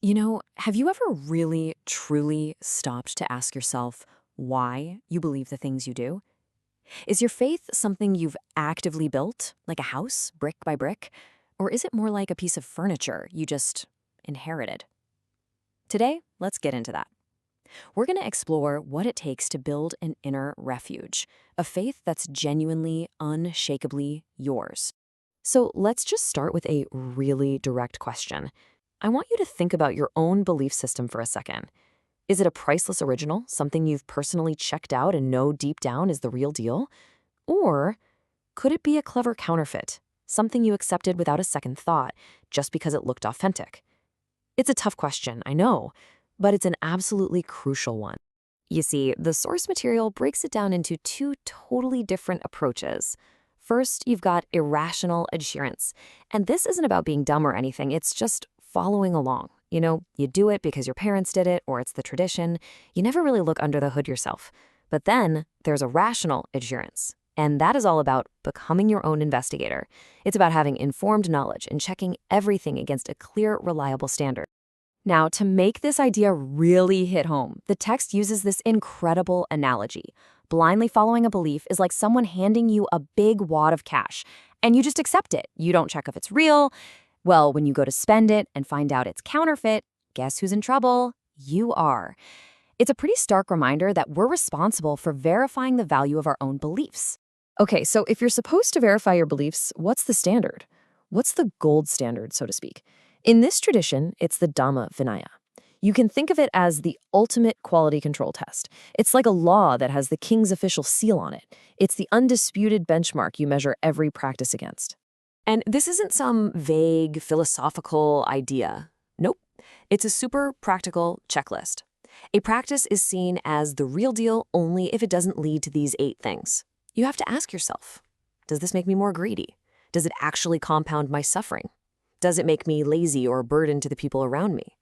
Have you ever really, truly stopped to ask yourself why you believe the things you do? Is your faith something you've actively built, like a house, brick by brick? Or is it more like a piece of furniture you just inherited? Today, let's get into that. We're going to explore what it takes to build an inner refuge, a faith that's genuinely, unshakably yours. So let's just start with a really direct question. I want you to think about your own belief system for a second. Is it a priceless original, something you've personally checked out and know deep down is the real deal? Or could it be a clever counterfeit, something you accepted without a second thought, just because it looked authentic? It's a tough question, I know, but it's an absolutely crucial one. You see, the source material breaks it down into two totally different approaches. First, you've got irrational adherence. And this isn't about being dumb or anything, it's just following along. You do it because your parents did it, or it's the tradition. You never really look under the hood yourself. But then there's a rational adherence. And that is all about becoming your own investigator. It's about having informed knowledge and checking everything against a clear, reliable standard. Now, to make this idea really hit home, the text uses this incredible analogy. Blindly following a belief is like someone handing you a big wad of cash, and you just accept it. You don't check if it's real. Well, when you go to spend it and find out it's counterfeit, guess who's in trouble? You are. It's a pretty stark reminder that we're responsible for verifying the value of our own beliefs. Okay, so if you're supposed to verify your beliefs, what's the standard? What's the gold standard, so to speak? In this tradition, it's the Dhamma Vinaya. You can think of it as the ultimate quality control test. It's like a law that has the king's official seal on it. It's the undisputed benchmark you measure every practice against. And this isn't some vague philosophical idea. Nope. It's a super practical checklist. A practice is seen as the real deal only if it doesn't lead to these 8 things. You have to ask yourself, does this make me more greedy? Does it actually compound my suffering? Does it make me lazy or a burden to the people around me?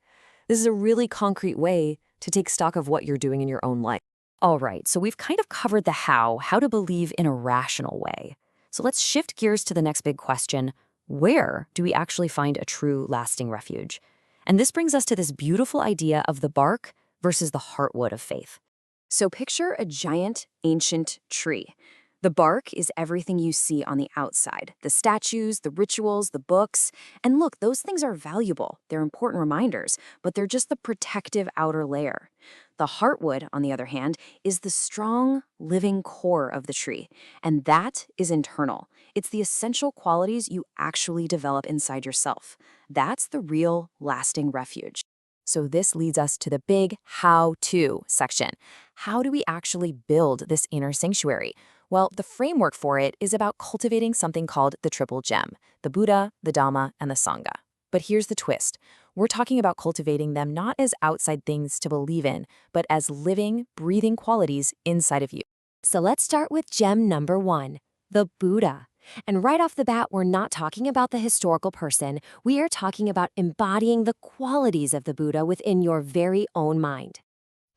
This is a really concrete way to take stock of what you're doing in your own life. All right, so we've kind of covered the how to believe in a rational way. So let's shift gears to the next big question. Where do we actually find a true lasting refuge? And this brings us to this beautiful idea of the bark versus the heartwood of faith. So picture a giant, ancient tree. The bark is everything you see on the outside, the statues, the rituals, the books. And look, those things are valuable. They're important reminders, but they're just the protective outer layer. The heartwood, on the other hand, is the strong, living core of the tree. And that is internal. It's the essential qualities you actually develop inside yourself. That's the real, lasting refuge. So this leads us to the big how-to section. How do we actually build this inner sanctuary? Well, the framework for it is about cultivating something called the triple gem, the Buddha, the Dhamma, and the Sangha. But here's the twist. We're talking about cultivating them not as outside things to believe in, but as living, breathing qualities inside of you. So let's start with gem number 1, the Buddha. And right off the bat, we're not talking about the historical person. We are talking about embodying the qualities of the Buddha within your very own mind.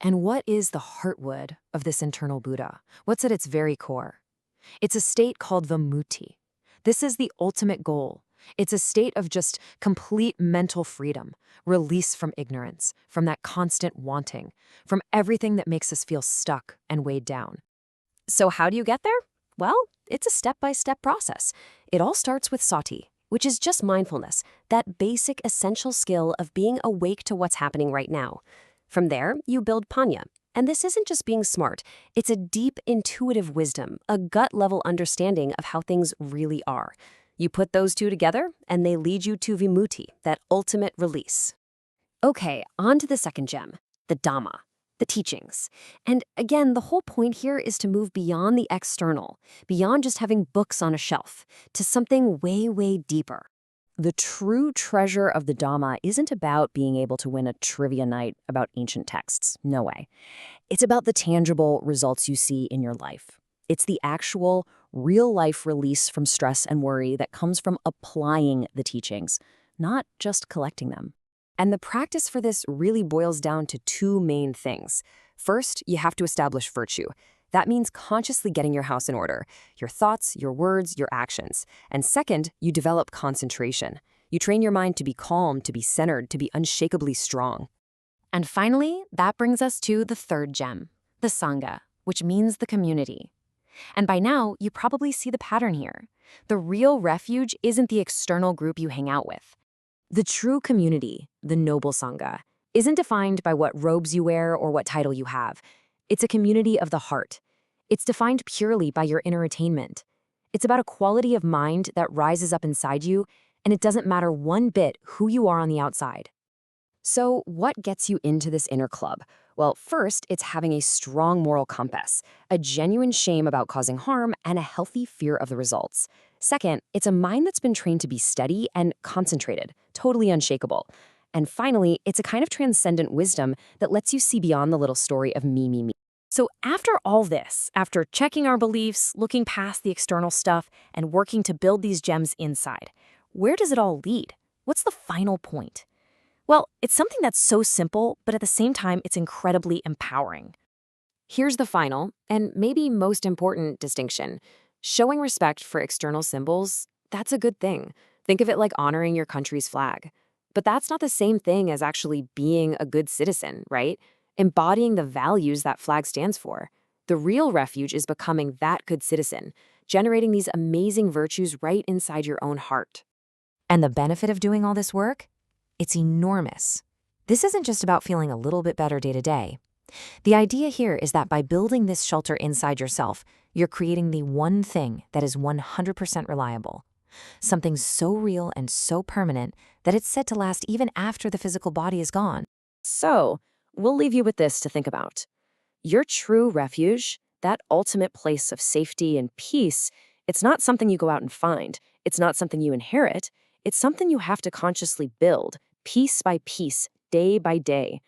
And what is the heartwood of this internal Buddha? What's at its very core? It's a state called vimutti. This is the ultimate goal. It's a state of just complete mental freedom, release from ignorance, from that constant wanting, from everything that makes us feel stuck and weighed down. So how do you get there? Well, it's a step-by-step process. It all starts with sati, which is just mindfulness, that basic essential skill of being awake to what's happening right now. From there, you build panya. And this isn't just being smart. It's a deep, intuitive wisdom, a gut-level understanding of how things really are. You put those two together, and they lead you to vimutti, that ultimate release. Okay, on to the second gem, the Dhamma, the teachings. And again, the whole point here is to move beyond the external, beyond just having books on a shelf, to something way, way deeper. The true treasure of the Dhamma isn't about being able to win a trivia night about ancient texts. No way. It's about the tangible results you see in your life. It's the actual, real-life release from stress and worry that comes from applying the teachings, not just collecting them. And the practice for this really boils down to 2 main things. First, you have to establish virtue. That means consciously getting your house in order, your thoughts, your words, your actions. And second, you develop concentration. You train your mind to be calm, to be centered, to be unshakably strong. And finally, that brings us to the third gem, the Sangha, which means the community. And by now, you probably see the pattern here. The real refuge isn't the external group you hang out with. The true community, the noble Sangha, isn't defined by what robes you wear or what title you have. It's a community of the heart. It's defined purely by your inner attainment. It's about a quality of mind that rises up inside you, and it doesn't matter one bit who you are on the outside. So, what gets you into this inner club? Well, first, it's having a strong moral compass, a genuine shame about causing harm, and a healthy fear of the results. Second, it's a mind that's been trained to be steady and concentrated, totally unshakable. And finally, it's a kind of transcendent wisdom that lets you see beyond the little story of me, me, me. So after all this, after checking our beliefs, looking past the external stuff, and working to build these gems inside, where does it all lead? What's the final point? Well, it's something that's so simple, but at the same time, it's incredibly empowering. Here's the final, and maybe most important distinction. Showing respect for external symbols, that's a good thing. Think of it like honoring your country's flag. But that's not the same thing as actually being a good citizen, right? Embodying the values that flag stands for. The real refuge is becoming that good citizen, generating these amazing virtues right inside your own heart. And the benefit of doing all this work? It's enormous. This isn't just about feeling a little bit better day to day. The idea here is that by building this shelter inside yourself, you're creating the one thing that is 100% reliable. Something so real and so permanent that it's said to last even after the physical body is gone. So, we'll leave you with this to think about. Your true refuge, that ultimate place of safety and peace, it's not something you go out and find. It's not something you inherit. It's something you have to consciously build, piece by piece, day by day.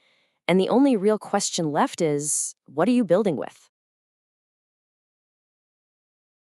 And the only real question left is, what are you building with?